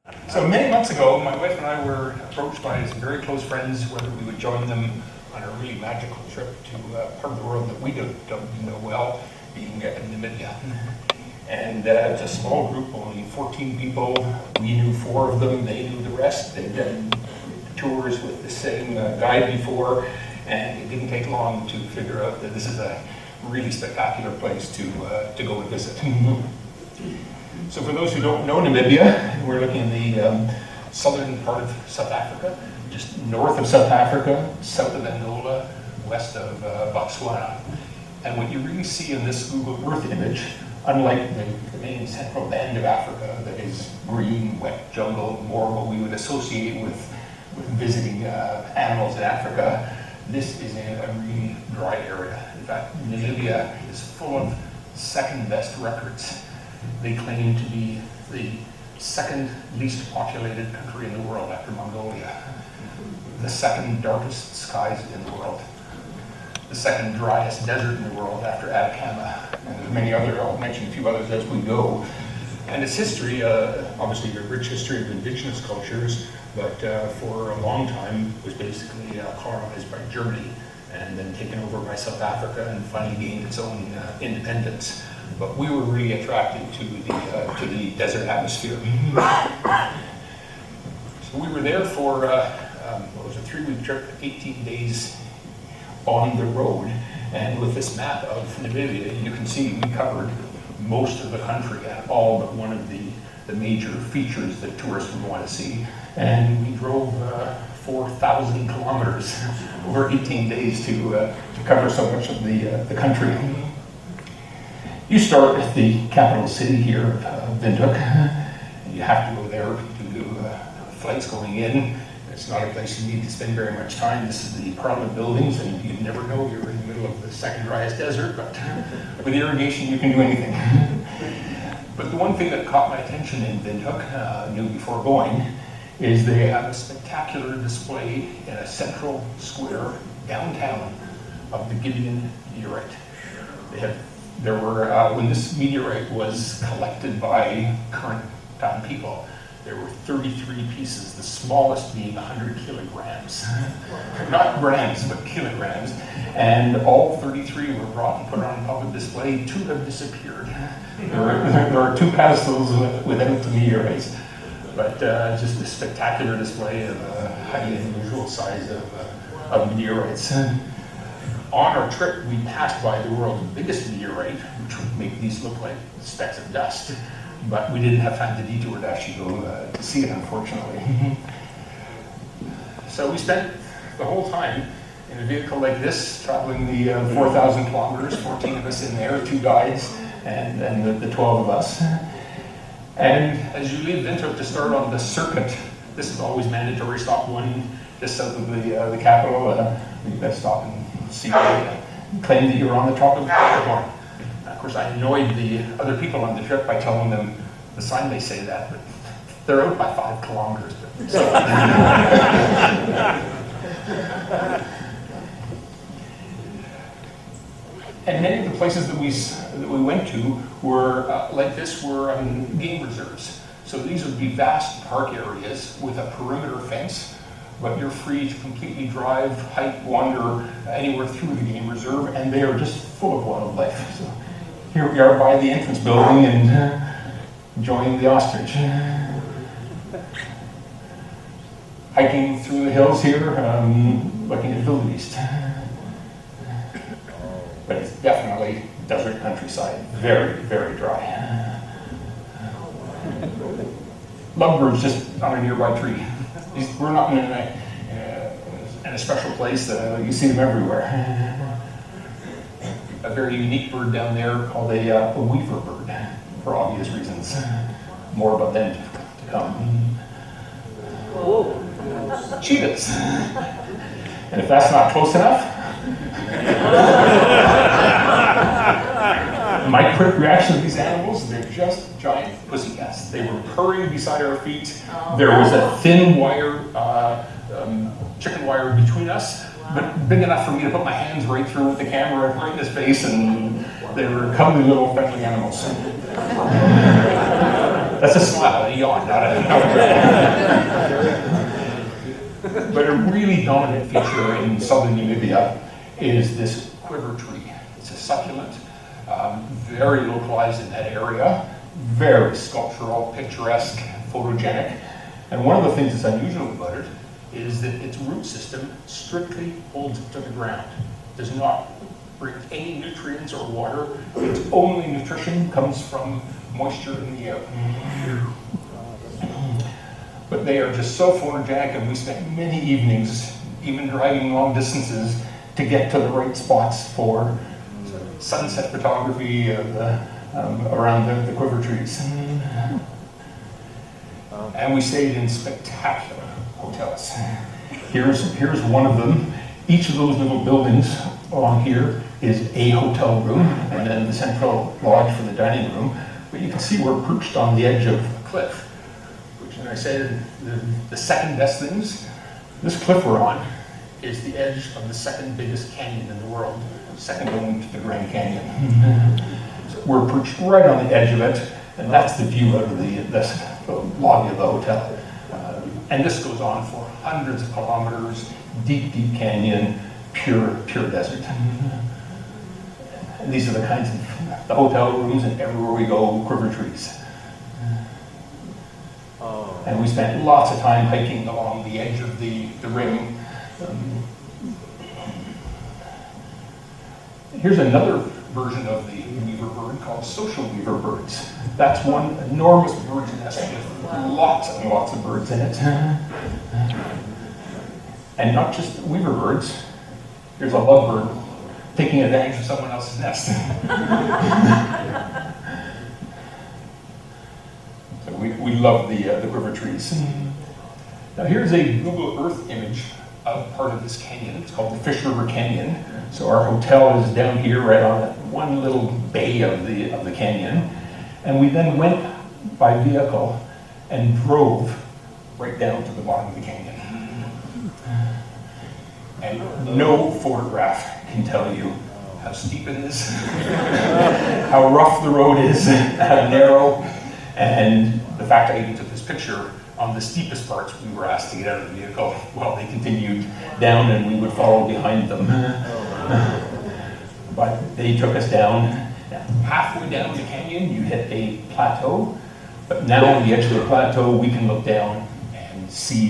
So many months ago, my wife and I were approached by some very close friends whether we would join them on a really magical trip to a part of the world that we don't know well, being Namibia. And it's a small group, only 14 people. We knew 4 of them, they knew the rest. They'd done tours with the same guide before, and it didn't take long to figure out that this is a really spectacular place to go and visit. So for those who don't know Namibia, we're looking in the southern part of South Africa, just north of South Africa, south of Angola, west of Botswana. And what you really see in this Google Earth image, unlike the main central band of Africa that is green, wet jungle, more what we would associate with visiting animals in Africa, this is in a really dry area. In fact, Namibia is full of second best records. They claim to be the second least populated country in the world after Mongolia, the second darkest skies in the world, the second driest desert in the world after Atacama, and there's many other, I'll mention a few others as we go. And its history, obviously a rich history of indigenous cultures, but for a long time was basically colonized by Germany and then taken over by South Africa and finally gained its own independence. But we were really attracted to the desert atmosphere. So we were there for, what was a 3-week trip, 18 days on the road. And with this map of Namibia, you can see we covered most of the country and all but one of the major features that tourists would want to see. And we drove 4,000 kilometers over 18 days to cover so much of the country. You start at the capital city here of Windhoek. You have to go there to do flights going in. It's not a place you need to spend very much time. This is the Parliament buildings, and you never know you're in the middle of the second driest desert, but with irrigation you can do anything. But the one thing that caught my attention in Windhoek, knew before going, is they have a spectacular display in a central square downtown of the Gibeon meteorite. There were, when this meteorite was collected by current time people, there were 33 pieces, the smallest being 100 kilograms. Not grams, but kilograms. And all 33 were brought and put on public display. 2 have disappeared. There are 2 pedestals without the meteorites. But just a spectacular display of a highly unusual size of meteorites. On our trip, we passed by the world's biggest meteorite, which would make these look like specks of dust. But we didn't have time to detour to actually go to see it, unfortunately. So we spent the whole time in a vehicle like this, traveling the 4,000 kilometers, 14 of us in there, 2 guides, and the 12 of us. And as you leave Windhoek to start on the circuit, this is always mandatory, stop 1 just south of the capital. You best stop and see, claim that you're on the top of the Capricorn. Of course, I annoyed the other people on the trip by telling them the sign may say that, but they're out by 5 kilometers. And many of the places that we went to were like this were game reserves. So these would be vast park areas with a perimeter fence, but you're free to completely drive, hike, wander anywhere through the game reserve, and they are just full of wildlife. So here we are by the entrance building and enjoying the ostrich. Hiking through the hills here, looking at wildebeest. But it's definitely desert countryside, very, very dry. Lovebirds just on a nearby tree. We're not in a special place, you see them everywhere. A very unique bird down there called a weaver bird, for obvious reasons. More about them to come. Cheetahs. And if that's not close enough, my quick reaction to these animals, they're just giant pussycats. They were purring beside our feet. There was a thin wire, chicken wire between us, but big enough for me to put my hands right through with the camera right in his face, and they were cuddly little friendly animals. That's a smile, a yawn, not a... But a really dominant feature in southern Namibia is this quiver tree. It's a succulent, very localized in that area, very sculptural, picturesque, photogenic. And one of the things that's unusual about it is that its root system strictly holds it to the ground. Does not bring any nutrients or water. Its only nutrition comes from moisture in the air. But they are just so photogenic, and we spent many evenings, even driving long distances, to get to the right spots for sunset photography around the quiver trees. And we stayed in spectacular hotels. Here's one of them. Each of those little buildings along here is a hotel room, and then the central lodge for the dining room. But you can see we're perched on the edge of a cliff, which, and I said, the second best things, this cliff we're on is the edge of the second biggest canyon in the world, second only to the Grand Canyon. So we're perched right on the edge of it, and that's the view out of the lobby of the hotel. And this goes on for hundreds of kilometers, deep, deep canyon, pure desert. And these are the kinds of the hotel rooms, and everywhere we go, quiver trees. And we spent lots of time hiking along the edge of the ring. Here's another version of the weaver bird called social weaver birds. That's one enormous bird's nest with lots and lots of birds in it. And not just weaver birds. Here's a lovebird taking advantage of someone else's nest. So we love the quiver trees. Now here's a Google Earth image of part of this canyon. It's called the Fish River Canyon. So our hotel is down here right on that one little bay of the canyon. And we then went by vehicle and drove right down to the bottom of the canyon. And no photograph can tell you how steep it is, how rough the road is, how narrow, and the fact I even took this picture on the steepest parts. We were asked to get out of the vehicle while they continued down, and we would follow behind them. But they took us down. Halfway down the canyon, you hit a plateau, but now on the edge of the plateau, we can look down and see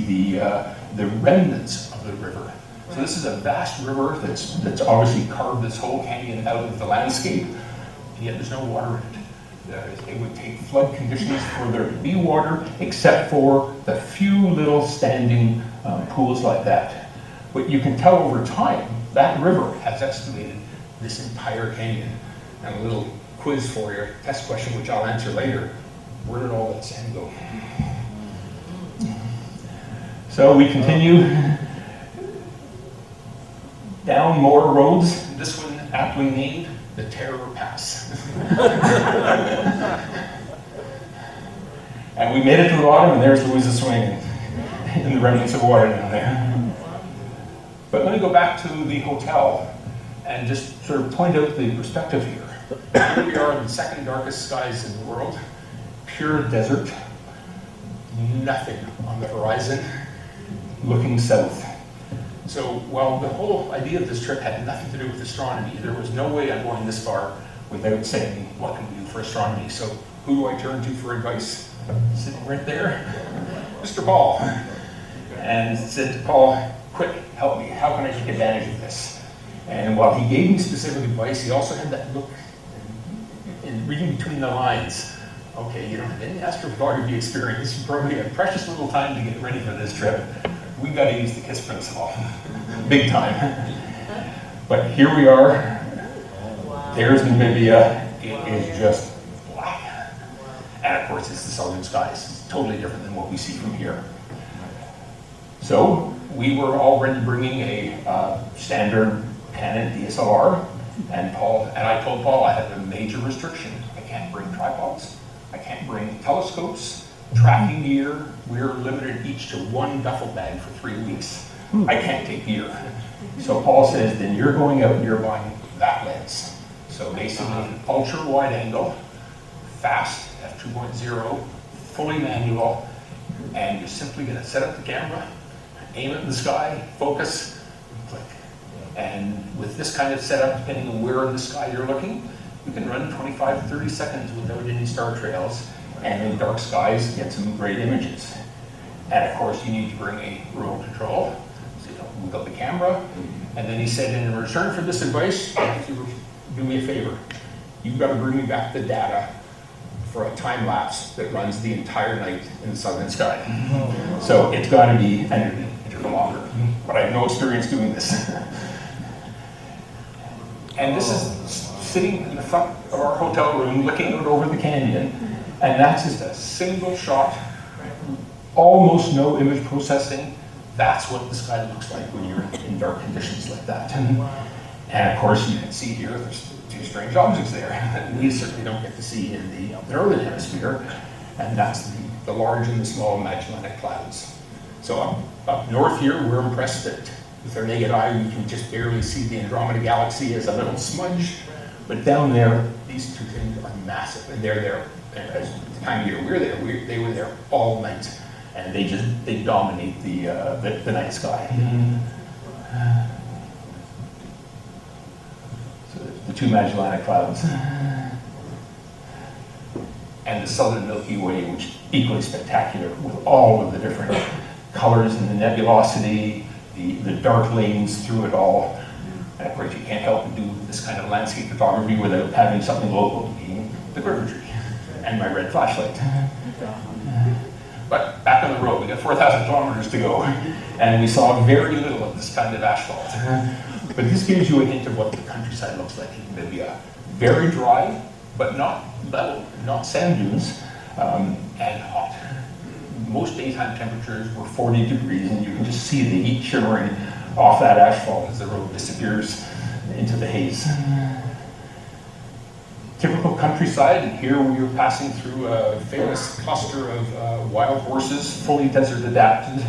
the remnants of the river. So this is a vast river that's obviously carved this whole canyon out of the landscape, and yet there's no water in it. It would take flood conditions for there to be water, except for the few little standing pools like that. But you can tell over time, that river has excavated this entire canyon. And a little quiz for you, test question, which I'll answer later. Where did all that sand go? So we continue down more roads. This one aptly named the Terror Pass. And we made it to the bottom, and there's Louisa swinging in the remnants of water down there. But let me go back to the hotel and just sort of point out the perspective here. Here we are in the second darkest skies in the world, pure desert, nothing on the horizon, looking south. So while the whole idea of this trip had nothing to do with astronomy, there was no way I'm going this far without saying, what can we do for astronomy? So who do I turn to for advice? Sitting right there, Mr. Paul. And said to Paul, quick, help me, how can I take advantage of this? And while he gave me specific advice, he also had that look in reading between the lines. Okay, you don't have any astrophotography experience, you probably have precious little time to get ready for this trip. We got to use the KISS principle, big time. But here we are. There's Namibia. It is just black. And of course, it's the southern skies. It's totally different than what we see from here. So we were already bringing a standard Canon DSLR, and I told Paul I had a major restriction. I can't bring tripods. I can't bring telescopes. Tracking gear, we're limited each to one duffel bag for 3 weeks. I can't take gear. So Paul says, then you're going out and you're buying that lens. So basically, ultra wide angle, fast, f2.0, fully manual, and you're simply going to set up the camera, aim it in the sky, focus, and click. And with this kind of setup, depending on where in the sky you're looking, you can run 25 to 30 seconds without any star trails, and in dark skies, get some great images. And of course, you need to bring a remote control, so you don't move up the camera. And then he said, in return for this advice, do me a favor. You've got to bring me back the data for a time lapse that runs the entire night in the southern sky. So it's got to be an intervalometer, but I have no experience doing this. And this is sitting in the front of our hotel room, looking out over the canyon, and that's just a single shot, almost no image processing. That's what the sky looks like when you're in dark conditions like that. And of course, you can see here, there's two strange objects there that we certainly don't get to see in the northern hemisphere, and that's the large and the small Magellanic Clouds. So up north here, we're impressed that with our naked eye, we can just barely see the Andromeda Galaxy as a little smudge, but down there, these two things are massive, and they're there. As the time of year we're there, they were there all night, and they dominate the night sky. The two Magellanic Clouds, and the southern Milky Way, which is equally spectacular with all of the different colors and the nebulosity, the dark lanes through it all. And of course, you can't help but do this kind of landscape photography without having something local, being the griffin tree and my red flashlight. But back on the road, we got 4,000 kilometers to go, and we saw very little of this kind of asphalt. But this gives you a hint of what the countryside looks like in Namibia. Very dry, but not level, not sand dunes, and hot. Most daytime temperatures were 40 degrees, and you can just see the heat shimmering off that asphalt as the road disappears into the haze. Typical countryside, and here we are passing through a famous cluster of wild horses, fully desert adapted.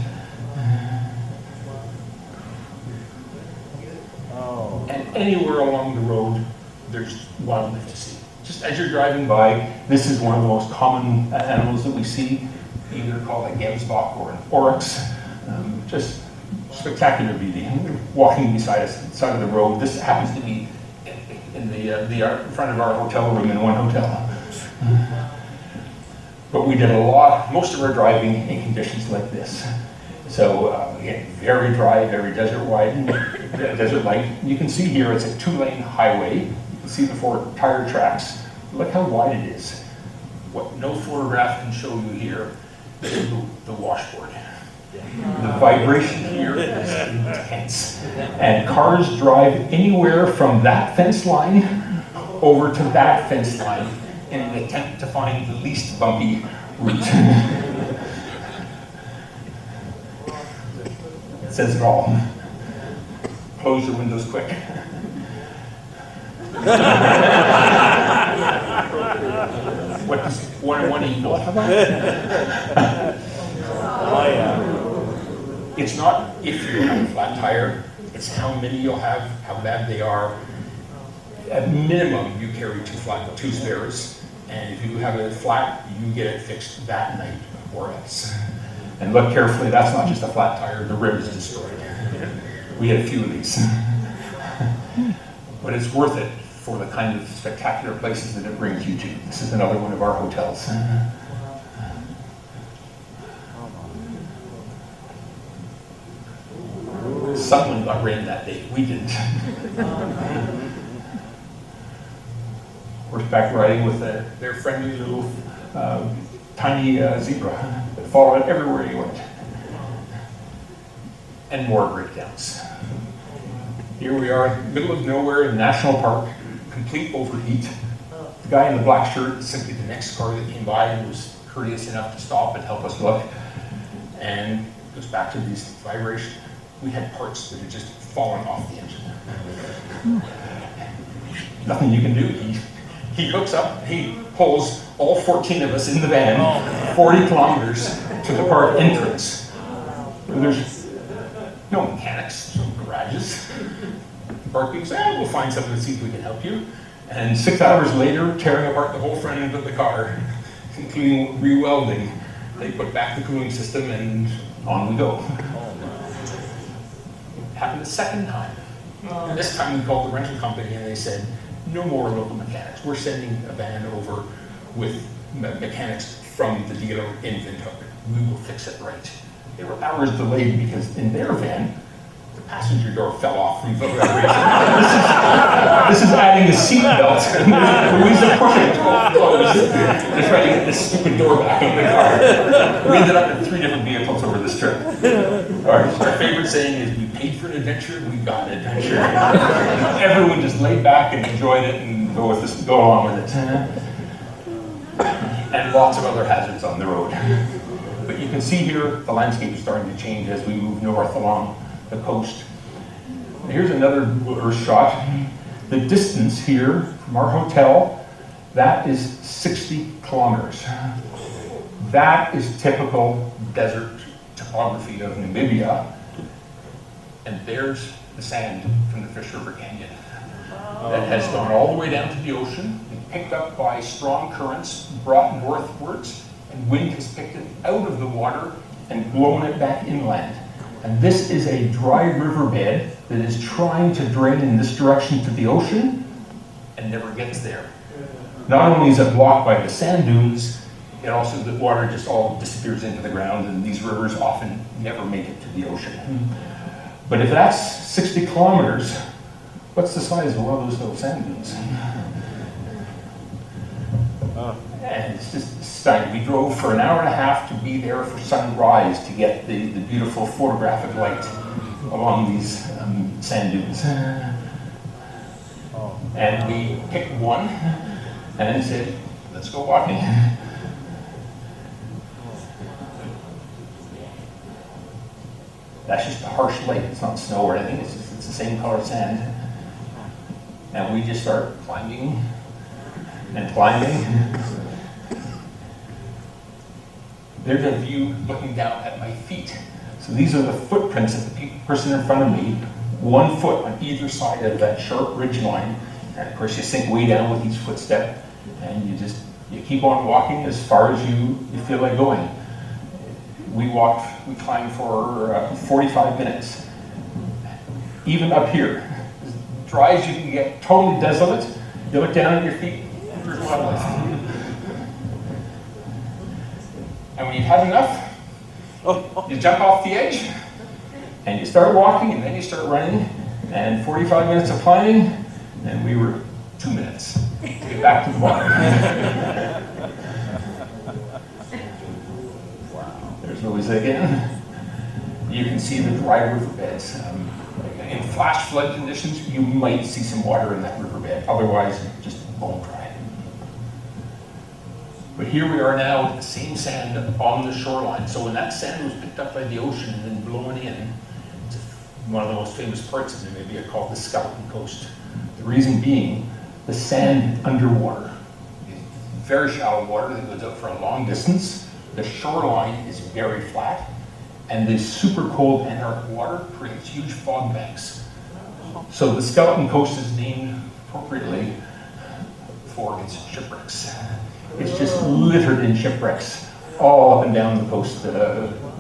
And anywhere along the road, there's wildlife to see. Just as you're driving by, this is one of the most common animals that we see, either called a gemsbok or an oryx. Just spectacular beauty. Walking beside the side of the road, this happens to be in the front of our hotel room in one hotel. But we did most of our driving in conditions like this. So again, very dry, very desert-like. You can see here it's a two-lane highway. You can see the 4 tire tracks. Look how wide it is. What no photograph can show you here is the washboard. The vibration here is intense. And cars drive anywhere from that fence line over to that fence line in an attempt to find the least bumpy route. It says it all. Close your windows quick. What does 1 and 1 equal? It's not if you have a flat tire, it's how many you'll have, how bad they are. At minimum, you carry 2 spares, and if you have it flat, you get it fixed that night or else. And look carefully, that's not just a flat tire, the rim is destroyed. We had a few of these. But it's worth it for the kind of spectacular places that it brings you to. This is another one of our hotels. Someone got rain that day, we didn't. Horseback riding with their friendly little tiny zebra that followed everywhere he went. And more breakdowns. Here we are in the middle of nowhere in National Park, complete overheat. The guy in the black shirt is simply the next car that came by and was courteous enough to stop and help us look. And it goes back to these vibrations. We had parts that had just fallen off the engine. Nothing you can do. He hooks up, he pulls all 14 of us in the van, 40 kilometers to the park entrance. There's no mechanics, no garages. The park people say, we'll find something to see if we can help you. And 6 hours later, tearing apart the whole front end of the car including rewelding. They put back the cooling system and on we go. Happened a second time. And this time we called the rental company and they said, no more local mechanics. We're sending a van over with mechanics from the dealer in Windhoek. We will fix it right. They were hours delayed because in their van, the passenger door fell off from the vibration. This is adding a seat belt. Louise is pushing to close. Just trying to get this stupid door back in the car. We ended up in 3 different vehicles over this trip. Our favorite saying is, we paid for an adventure, we got an adventure. Everyone just laid back and enjoyed it and go along with it. And lots of other hazards on the road. But you can see here, the landscape is starting to change as we move north along the coast. Here's another lure shot. The distance here from our hotel, that is 60 kilometers. That is typical desert topography of Namibia. And there's the sand from the Fish River Canyon that has gone all the way down to the ocean, and picked up by strong currents, brought northwards, and wind has picked it out of the water and blown it back inland. And this is a dry riverbed that is trying to drain in this direction to the ocean and never gets there. Not only is it blocked by the sand dunes, it also, the water just all disappears into the ground, and these rivers often never make it to the ocean. But if that's 60 kilometers, what's the size of one of those little sand dunes? And it's just stunning. We drove for an hour and a half to be there for sunrise to get the beautiful photographic light along these sand dunes. And we picked one and said, let's go walking. That's just a harsh light. It's not snow or anything. It's the same color sand. And we just start climbing and climbing. There's a view looking down at my feet. So these are the footprints of the person in front of me, 1 foot on either side of that sharp ridge line. And of course you sink way down with each footstep, and you keep on walking as far as you feel like going. We climbed for 45 minutes. Even up here, as dry as you can get, totally desolate, you look down at your feet, there's wildlife. And when you've had enough, you jump off the edge, and you start walking, and then you start running, and 45 minutes of climbing, and we were 2 minutes to get back to the bottom. There's Louise again. You can see the dry riverbeds. In flash flood conditions, you might see some water in that riverbed, otherwise just bone dry. But here we are now with the same sand on the shoreline. So when that sand was picked up by the ocean and then blown in, it's one of the most famous parts of Namibia called the Skeleton Coast. The reason being, the sand underwater is very shallow water that goes out for a long distance. The shoreline is very flat, and the super cold Antarctic water creates huge fog banks. So the Skeleton Coast is named appropriately for its shipwrecks. It's just littered in shipwrecks all up and down the coast.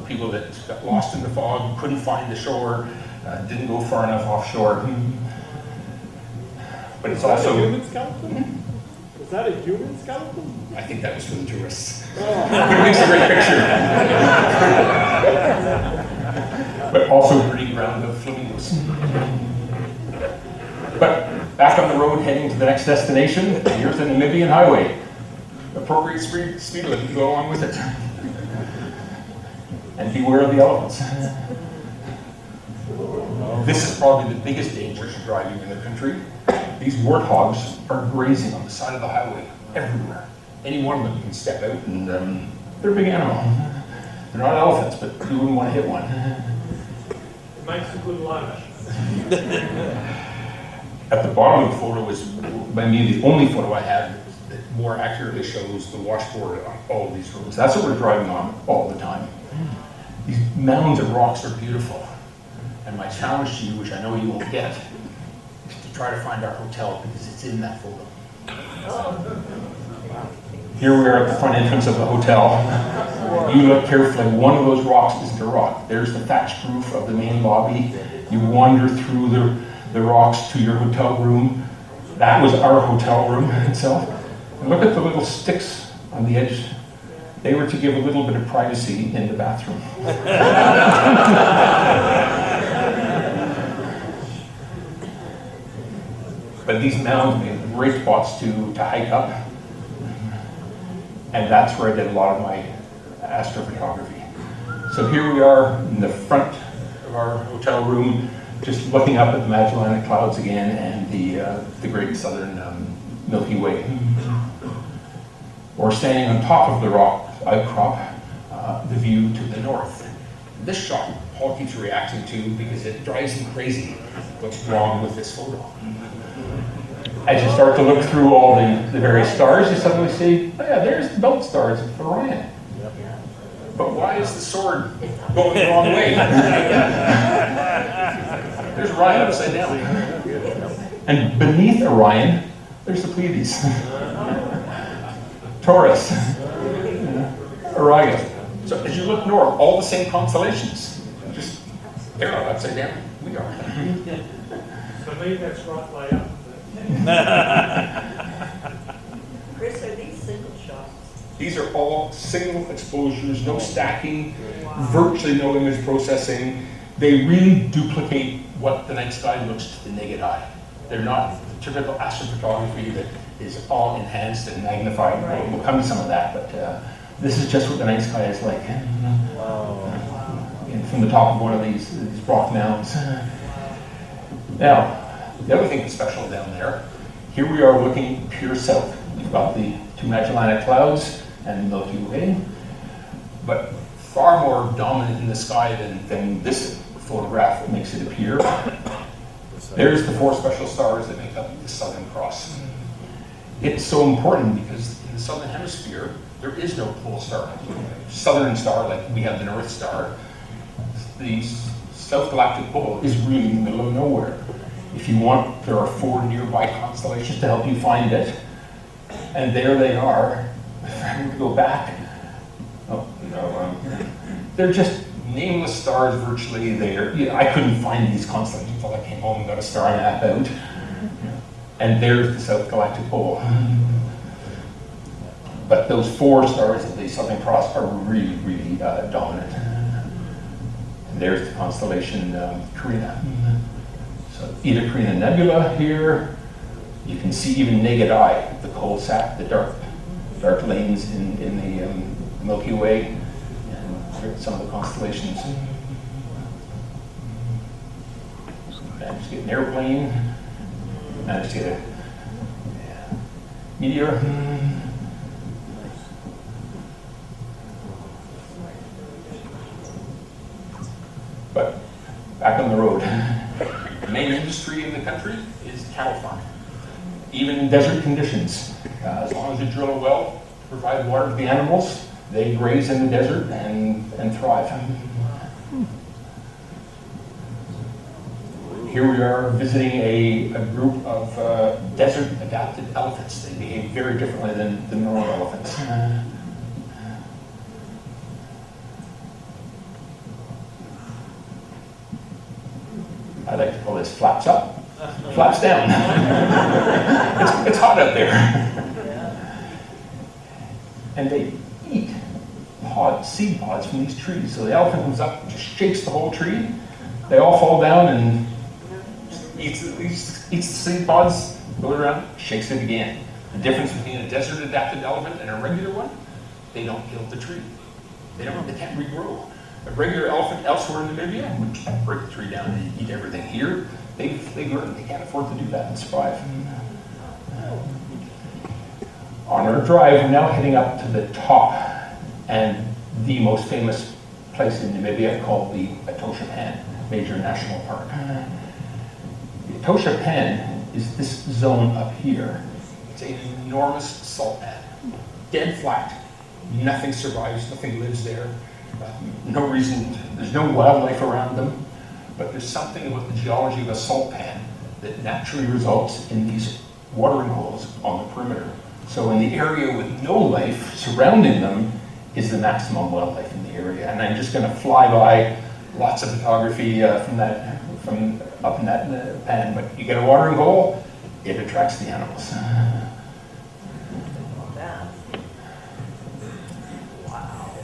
People that got lost in the fog, couldn't find the shore, didn't go far enough offshore. But it's also... a human skeleton? Is that a human skeleton? I think that was for the tourists. It makes a great picture. But also breeding ground of flamingos. But back on the road heading to the next destination, here's the Namibian highway. Appropriate speed limit to go along with it. And beware of the elephants. This is probably the biggest danger to driving in the country. These warthogs are grazing on the side of the highway everywhere. Any one of them can step out and they're a big animal. They're not elephants, but you wouldn't want to hit one. It makes a good lunch. At the bottom of the photo is, by me, the only photo I have that more accurately shows the washboard on all of these roads. That's what we're driving on all the time. These mounds of rocks are beautiful. And my challenge to you, which I know you won't get, is to try to find our hotel because it's in that photo. Here we are at the front entrance of the hotel. You look carefully, one of those rocks isn't a rock. There's the thatched roof of the main lobby. You wander through the rocks to your hotel room. That was our hotel room itself. And look at the little sticks on the edge. They were to give a little bit of privacy in the bathroom. But these mounds made great spots to hike up. And that's where I did a lot of my astrophotography. So here we are in the front of our hotel room, just looking up at the Magellanic Clouds again and the great southern Milky Way. Or standing on top of the rock outcrop, the view to the north. This shot Paul keeps reacting to because it drives him crazy. What's wrong with this photo? As you start to look through all the various stars, you suddenly see, oh yeah, there's the belt stars of Orion. But why is the sword going the wrong way? There's Orion upside down. And beneath Orion, there's the Pleiades. Taurus, Orion. So as you look north, all the same constellations. Just, they're not upside down. We are. So maybe that's right way up. Chris, are these single shots? These are all single exposures, no stacking, virtually no image processing. They really duplicate what the night sky looks to the naked eye. They're not typical astrophotography that is all enhanced and magnified. We'll come to some of that, but this is just what the night sky is like. And from the top of one of these rock mounds. Now, the other thing that's special down there, here we are looking pure south. We've got the two Magellanic Clouds and the Milky Way, but far more dominant in the sky than this photograph that makes it appear. There's the four special stars that make up the Southern Cross. It's so important because in the Southern Hemisphere, there is no pole star. Southern star, like we have the North Star. The South Galactic Pole is really in the middle of nowhere. If you want, there are four nearby constellations to help you find it. And there they are. If I were to go back, they're just nameless stars virtually. I couldn't find these constellations until I came home and got a star map out. And there's the South Galactic Pole. But those four stars of the Southern Cross are really, really dominant. And there's the constellation Carina. So Eta Carina Nebula here. You can see even naked eye, the coal sack, the dark lanes in the Milky Way, and some of the constellations. Managed to get an airplane, managed to get a meteor. But back on the road, the main industry in the country is cattle farming. Even in desert conditions, as long as you drill a well, provide water to the animals, they graze in the desert and thrive. Here we are visiting a group of desert-adapted elephants. They behave very differently than the normal elephants. I like to call this flaps up, flaps down. It's hot out there. And they eat seed pods from these trees. So the elephant comes up, just shakes the whole tree. They all fall down and eats the seed pods, goes around, shakes it again. The difference between a desert-adapted elephant and a regular one, they don't kill the tree. They can't regrow. A regular elephant elsewhere in Namibia would break the tree down and eat everything. Here, they learn they can't afford to do that and survive. On our drive, we're now heading up to the top and the most famous place in Namibia called the Etosha Pan Major National Park. The Etosha Pan is this zone up here. It's an enormous salt pan, dead flat. Nothing survives, nothing lives there. No reason, there's no wildlife around them, but there's something about the geology of a salt pan that naturally results in these watering holes on the perimeter. So in the area with no life surrounding them is the maximum wildlife in the area. And I'm just going to fly by lots of photography from up in that pan. But you get a watering hole, it attracts the animals.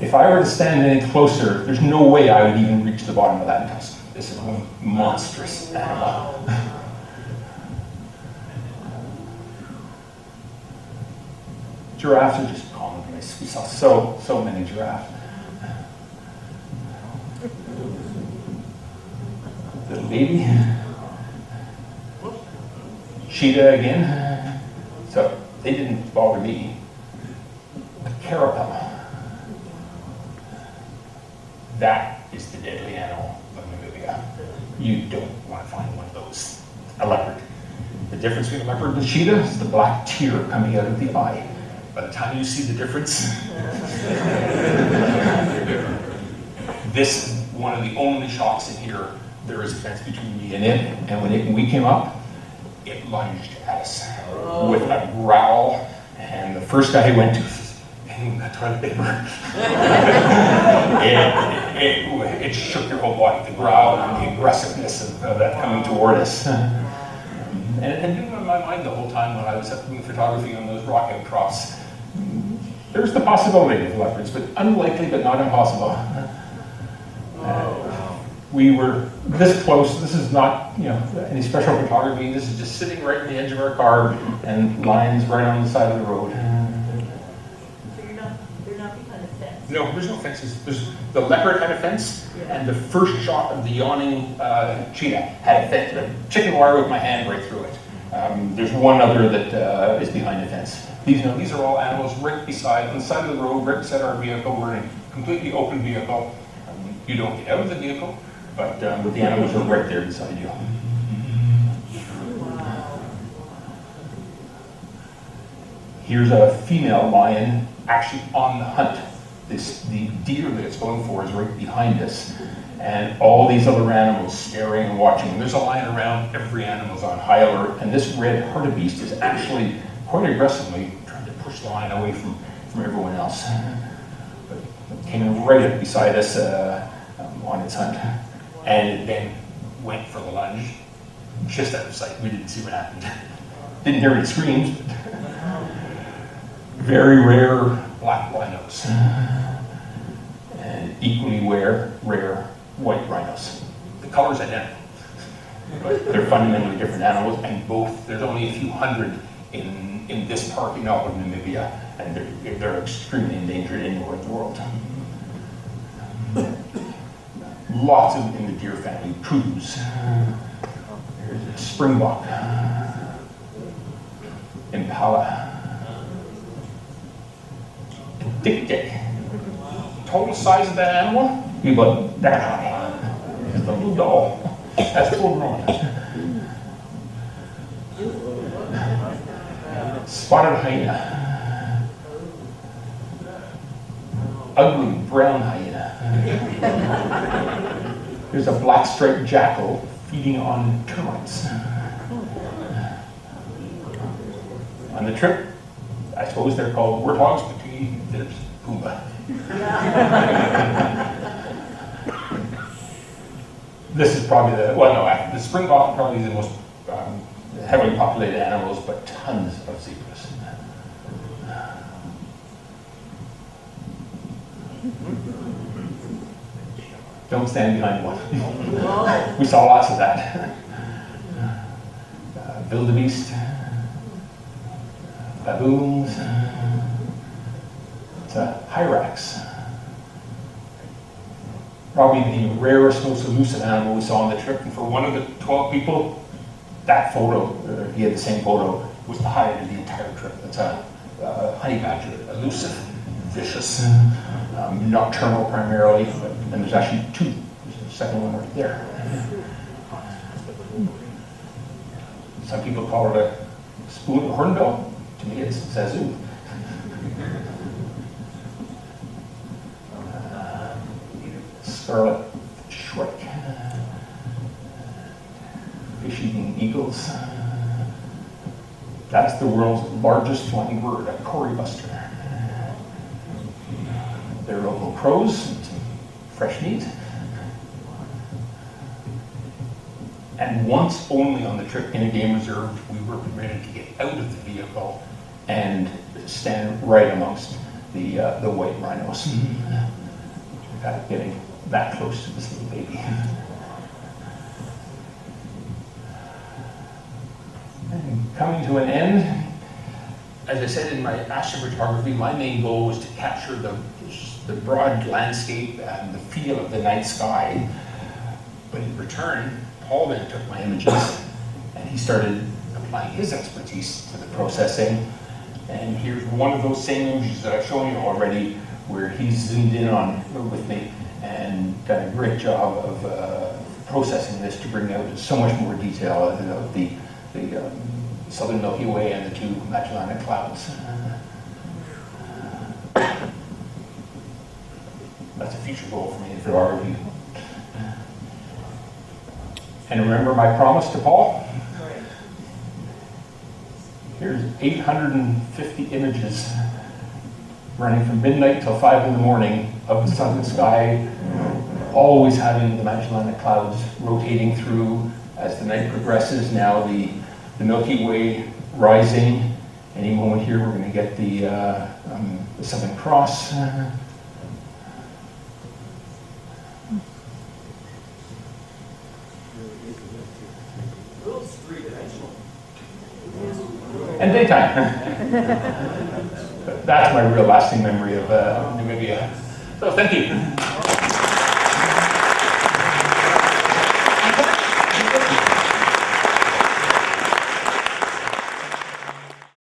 If I were to stand any closer, there's no way I would even reach the bottom of that tusk. This is a monstrous animal. Giraffes are just commonplace. We saw so many giraffes. Little baby. Cheetah again. So they didn't bother me. A caracal. That is the deadly animal of Namibia. You don't want to find one of those. A leopard. The difference between a leopard and a cheetah is the black tear coming out of the eye. By the time you see the difference, this is one of the only shots in here. There is a fence between me and it, and when we came up, it lunged at us with a growl, and the first guy he went to says, "Hey, that toilet paper." It shook your whole body, the growl and the aggressiveness of that coming toward us. And it had been on my mind the whole time when I was doing photography on those rock outcrops. There's the possibility of leopards, but unlikely, but not impossible. We were this close. This is not, any special photography. This is just sitting right on the edge of our car, and lions right on the side of the road. So you're not behind a fence? No, there's no fences. The leopard had a fence, and the first shot of the yawning cheetah had a fence. The chicken wire with my hand right through it. There's one other that is behind the fence. These are all animals right on the side of the road, right beside our vehicle. We're in a completely open vehicle. You don't get out of the vehicle, but the animals are right there beside you. Here's a female lion actually on the hunt. The deer that it's going for is right behind us. And all these other animals staring and watching. And there's a lion around, every animal's on high alert, and this red hartebeest is actually quite aggressively trying to push the lion away from everyone else. But it came right up beside us on its hunt. And it then went for the lunge, just out of sight. We didn't see what happened. Didn't hear any screams, but very rare black rhinos. And equally rare white rhinos. The color's identical, but they're fundamentally different animals, and there's only a few hundred in this park in all of Namibia, and they're extremely endangered anywhere in the world. Lots of in the deer family. Coos. There's a springbok. Impala. Dik-dik. Total size of that animal, be about that high. It's a little doll. That's full grown. Spotted hyena. Ugly brown hyena. There's a black striped jackal feeding on termites. On the trip, I suppose they're called warthogs, but to me, there's Pumbaa. This is probably the springbok are probably the most heavily populated animals, but tons of zebras. Don't stand behind one. We saw lots of that. Wildebeest, baboons, hyrax. Probably the rarest, most elusive animal we saw on the trip. And for one of the 12 people, that photo, if he had the same photo, was the highlight of the entire trip. It's a honey badger, elusive, vicious, nocturnal primarily, and there's actually two. There's a second one right there. Some people call it a spoon hornbill. To me, it's Zazu. Scarlet shrike. Fish-eating eagles. That's the world's largest flying bird, a corybuster. There are local crows and some fresh meat. And once only on the trip in a game reserve, we were permitted to get out of the vehicle and stand right amongst the white rhinos. Getting that close to this little baby. And coming to an end, as I said in my astrophotography, my main goal was to capture the broad landscape and the feel of the night sky. But in return, Paul then took my images and he started applying his expertise to the processing. And here's one of those same images that I've shown you already, where he's zoomed in on with me and done a great job of processing this to bring out so much more detail of the southern Milky Way and the two Magellanic Clouds. That's a future goal for me and for our review. And remember my promise to Paul? Right. Here's 850 images running from midnight till 5 in the morning of the southern sky, always having the Magellanic Clouds rotating through as the night progresses. Now the Milky Way rising. Any moment here we're going to get the Southern Cross. And daytime. That's my real lasting memory of Namibia. So thank you.